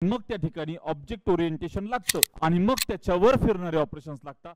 मग त्या ठिकाणी ऑब्जेक्ट ओरिएंटेशन लागतं आणि मग त्याच्यावर फिरणारे ऑपरेशन्स लागतात.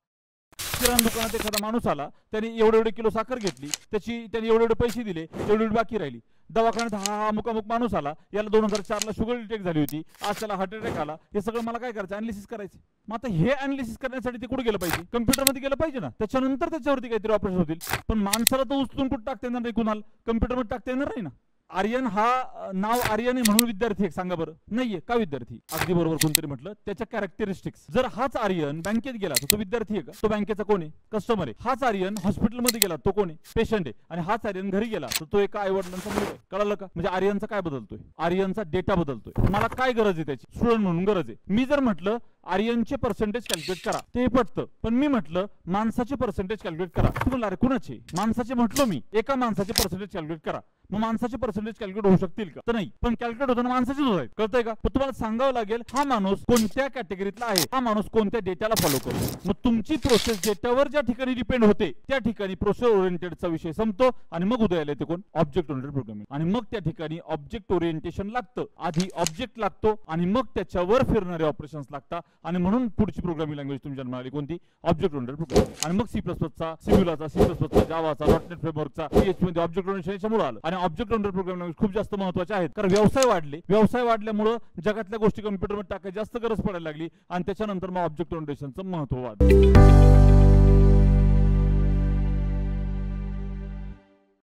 किराणा दुकानात एखादा माणूस आला, त्याने एवढे किलो साखर घेतली, त्याने एवढे पैसे दिले, एवढी बाकी राहिली. दवाखान्यात हा अमुक माणूस आला, याला 2004 ला शुगर अटॅक झाली होती, आज त्याला हार्ट अटॅक आला. हे सगळं मला काय करायचं? अनालिसिस करायचं. मग आता हे अनालिसिस करण्यासाठी ते कुठे गेलं पाहिजे? कम्प्युटरमध्ये गेलं पाहिजे ना. त्याच्यानंतर त्याच्यावरती काहीतरी ऑपरेशन होतील. पण माणसाला तो उचलून कुठे टाकता येणार नाही, कुणाला कम्प्युटरमध्ये टाकता येणार नाही ना. आर्यन हा नाव आर्यन आहे म्हणून विद्यार्थी आहे, सांगा बरं? नाहीये का विद्यार्थी? अगदी बरोबर कोणतरी म्हटलं. त्याच्या कॅरेक्टरिस्टिक्स, जर हाच आर्यन बँकेत गेला तर तो विद्यार्थी आहे का? तो बँकेचा कोण आहे? कस्टमर आहे. हाच आर्यन हॉस्पिटलमध्ये गेला तो कोण आहे? पेशंट आहे. आणि हाच आर्यन घरी गेला तर तो एका आईवडिलांचा मुलगा आहे. कळलं का? म्हणजे आर्यनचा काय बदलतोय? आर्यनचा डेटा बदलतोय. मला काय गरज आहे त्याची? स्टुडंट म्हणून गरज आहे. मी जर म्हटलं आर्यनचे पर्सेंटेज कॅल्क्युलेट करा, ते पटतं. पण मी म्हटलं माणसाचे पर्सेंटेज कॅल्क्युलेट करा, तुम्हाला अरे कुणाचे? माणसाचे म्हटलो मी, एका माणसाचे पर्सेंटेज कॅल्क्युलेट करा. मग माणसाचे पर्सेंटेज कॅल्क्युलेट होऊ शकतील का? तर नाही. पण कॅल्क्युलेट होताना माणसाचेच होत आहेत. कळतंय का? पण तुम्हाला सांगावं लागेल हा माणूस कोणत्या कॅटेगरीतला आहे, हा माणूस कोणत्या डेटाला फॉलो करतो. मग तुमची प्रोसेस डेटावर ज्या ठिकाणी डिपेंड होते त्या ठिकाणी प्रोसेस ओरिएंटेडचा विषय संपतो आणि मग उदयाला येते कोण? Object oriented programming. आणि मग त्या ठिकाणी ऑब्जेक्ट ओरिएंटेशन लागतं. आधी ऑब्जेक्ट लागतो आणि मग त्याच्यावर फिरणारे ऑपरेशन्स लागतात. आणि म्हणून पुढची प्रोग्रामिंग लँग्वेज तुमच्या मिळाली कोणती? Object oriented programming. आणि मग C++चा, सिम्युलाचा, C++चा, जावाचा, .NET फ्रेमवर्कचा, PHP मध्ये ऑब्जेक्ट ओरिएंटेशन मुळे आलं. आणि ऑब्जेक्ट ओरिएंटेड प्रोग्रामिंग लँग्वेज खूप जास्त महत्त्वाचे आहेत, कारण व्यवसाय वाढल्यामुळे जगातल्या गोष्टी कम्प्युटरमध्ये टाकायची जास्त गरज पडायला लागली आणि त्याच्यानंतर मग ऑब्जेक्ट ओरिएंटेशनचं महत्त्व वाढलं.